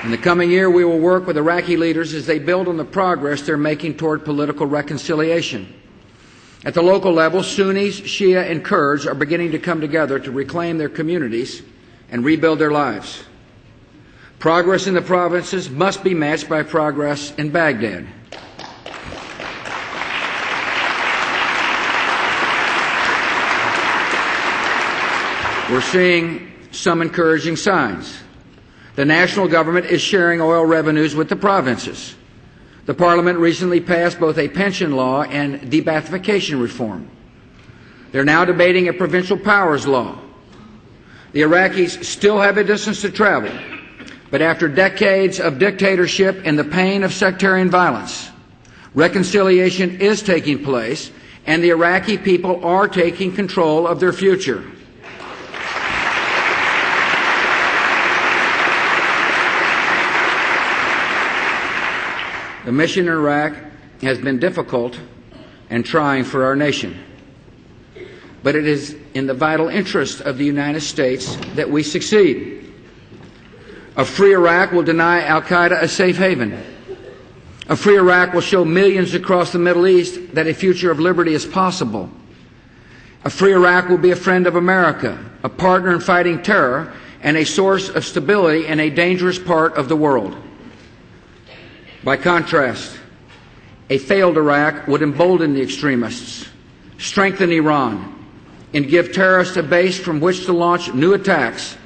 In the coming year, we will work with Iraqi leaders as they build on the progress they're making toward political reconciliation. At the local level, Sunnis, Shia, and Kurds are beginning to come together to reclaim their communities and rebuild their lives. Progress in the provinces must be matched by progress in Baghdad. We're seeing some encouraging signs. The national government is sharing oil revenues with the provinces. The Parliament recently passed both a pension law and de-Baathification reform. They're now debating a provincial powers law. The Iraqis still have a distance to travel, but after decades of dictatorship and the pain of sectarian violence, reconciliation is taking place, and the Iraqi people are taking control of their future. The mission in Iraq has been difficult and trying for our nation, but it is in the vital interest of the United States that we succeed. A free Iraq will deny al-Qaeda a safe haven. A free Iraq will show millions across the Middle East that a future of liberty is possible. A free Iraq will be a friend of America, a partner in fighting terror, and a source of stability in a dangerous part of the world. By contrast, a failed Iraq would embolden the extremists, strengthen Iran, and give terrorists a base from which to launch new attacks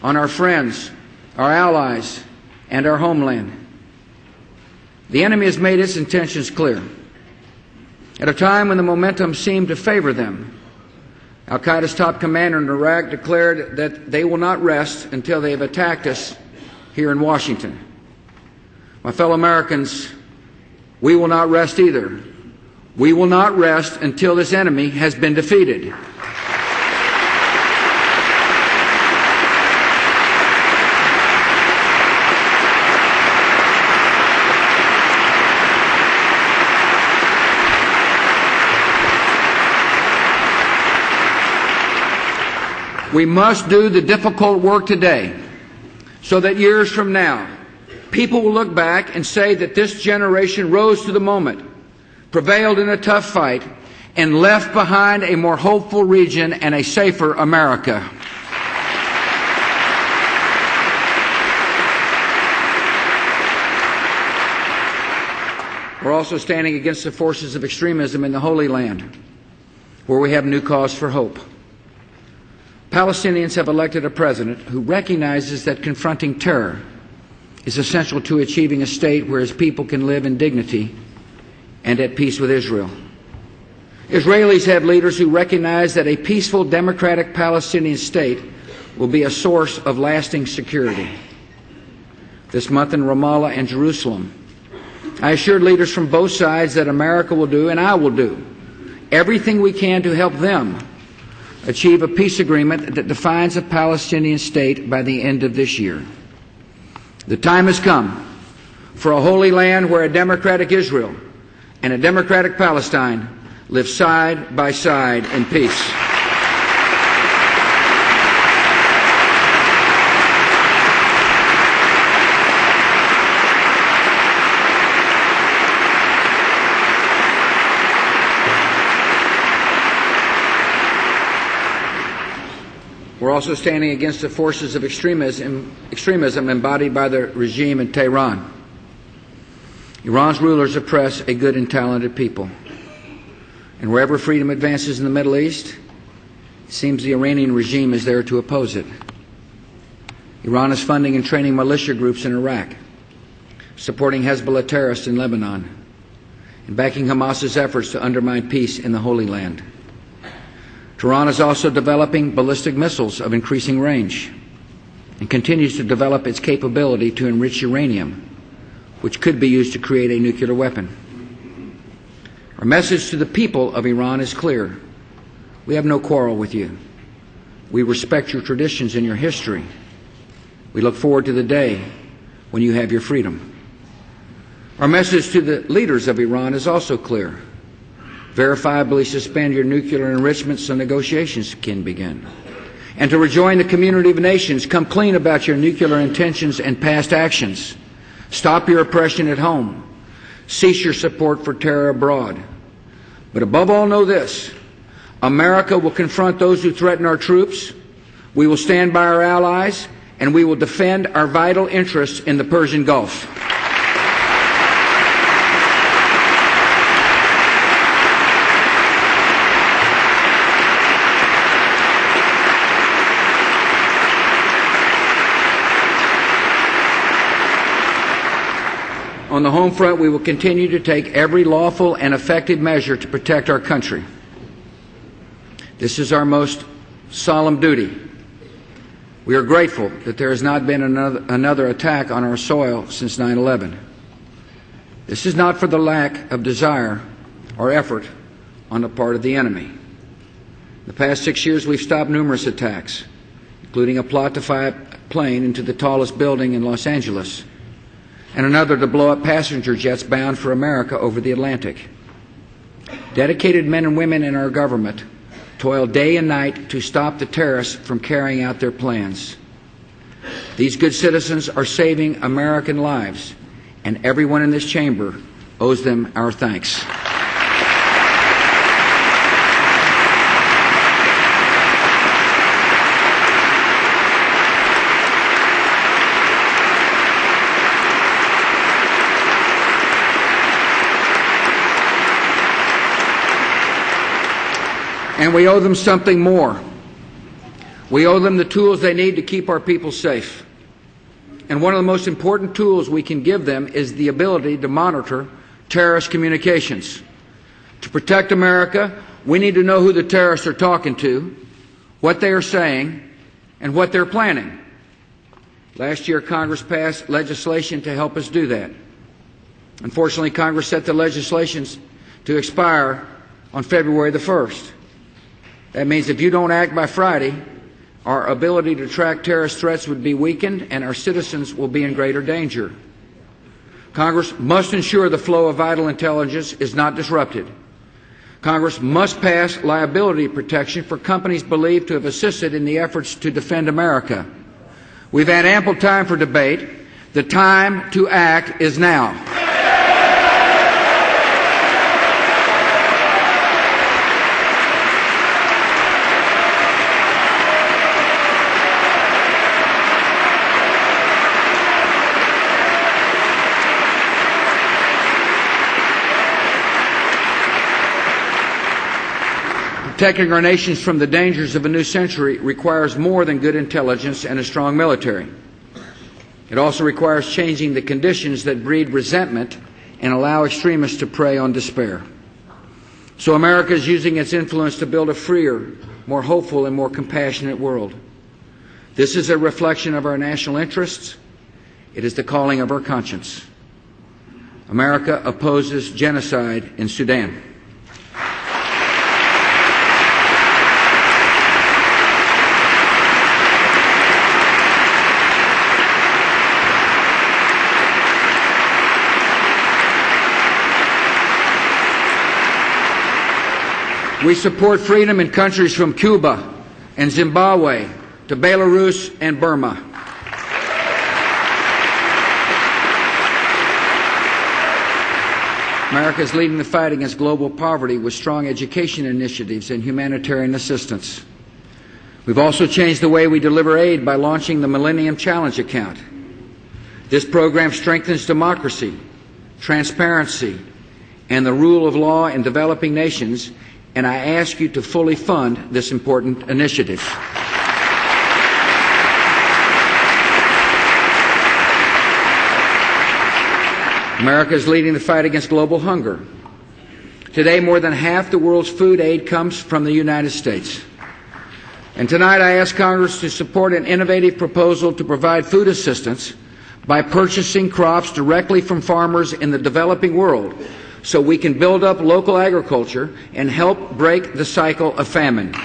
on our friends, our allies, and our homeland. The enemy has made its intentions clear. At a time when the momentum seemed to favor them, al-Qaeda's top commander in Iraq declared that they will not rest until they have attacked us here in Washington. My fellow Americans, we will not rest either. We will not rest until this enemy has been defeated. We must do the difficult work today so that years from now, people will look back and say that this generation rose to the moment, prevailed in a tough fight, and left behind a more hopeful region and a safer America. We're also standing against the forces of extremism in the Holy Land, where we have new cause for hope. Palestinians have elected a president who recognizes that confronting terror is essential to achieving a state where his people can live in dignity and at peace with Israel. Israelis have leaders who recognize that a peaceful, democratic Palestinian state will be a source of lasting security. This month in Ramallah and Jerusalem, I assured leaders from both sides that America will do, and I will do, everything we can to help them achieve a peace agreement that defines a Palestinian state by the end of this year. The time has come for a holy land where a democratic Israel and a democratic Palestine live side by side in peace. We're also standing against the forces of extremism embodied by the regime in Tehran. Iran's rulers oppress a good and talented people. And wherever freedom advances in the Middle East, it seems the Iranian regime is there to oppose it. Iran is funding and training militia groups in Iraq, supporting Hezbollah terrorists in Lebanon, and backing Hamas's efforts to undermine peace in the Holy Land. Tehran is also developing ballistic missiles of increasing range and continues to develop its capability to enrich uranium, which could be used to create a nuclear weapon. Our message to the people of Iran is clear. We have no quarrel with you. We respect your traditions and your history. We look forward to the day when you have your freedom. Our message to the leaders of Iran is also clear. Verifiably suspend your nuclear enrichment so negotiations can begin. and to rejoin the community of nations. Come clean about your nuclear intentions and past actions. Stop your oppression at home. Cease your support for terror abroad. But above all, know this: America will confront those who threaten our troops. We will stand by our allies, and we will defend our vital interests in the Persian Gulf. On the home front, we will continue to take every lawful and effective measure to protect our country. This is our most solemn duty. We are grateful that there has not been another attack on our soil since 9/11. This is not for the lack of desire or effort on the part of the enemy. In the past 6 years, we've stopped numerous attacks, including a plot to fire a plane into the tallest building in Los Angeles, and another to blow up passenger jets bound for America over the Atlantic. Dedicated men and women in our government toil day and night to stop the terrorists from carrying out their plans. These good citizens are saving American lives, and everyone in this chamber owes them our thanks. And we owe them something more. We owe them the tools they need to keep our people safe. And one of the most important tools we can give them is the ability to monitor terrorist communications. To protect America, we need to know who the terrorists are talking to, what they are saying, and what they're planning. Last year, Congress passed legislation to help us do that. Unfortunately, Congress set the legislation to expire on February the 1st. That means if you don't act by Friday, our ability to track terrorist threats would be weakened and our citizens will be in greater danger. Congress must ensure the flow of vital intelligence is not disrupted. Congress must pass liability protection for companies believed to have assisted in the efforts to defend America. We've had ample time for debate. The time to act is now. Protecting our nations from the dangers of a new century requires more than good intelligence and a strong military. It also requires changing the conditions that breed resentment and allow extremists to prey on despair. So America is using its influence to build a freer, more hopeful, and more compassionate world. This is a reflection of our national interests. It is the calling of our conscience. America opposes genocide in Sudan. We support freedom in countries from Cuba and Zimbabwe to Belarus and Burma. America is leading the fight against global poverty with strong education initiatives and humanitarian assistance. We've also changed the way we deliver aid by launching the Millennium Challenge account. This program strengthens democracy, transparency, and the rule of law in developing nations, and I ask you to fully fund this important initiative. America is leading the fight against global hunger. Today, more than half the world's food aid comes from the United States. And tonight I ask Congress to support an innovative proposal to provide food assistance by purchasing crops directly from farmers in the developing world, so we can build up local agriculture and help break the cycle of famine.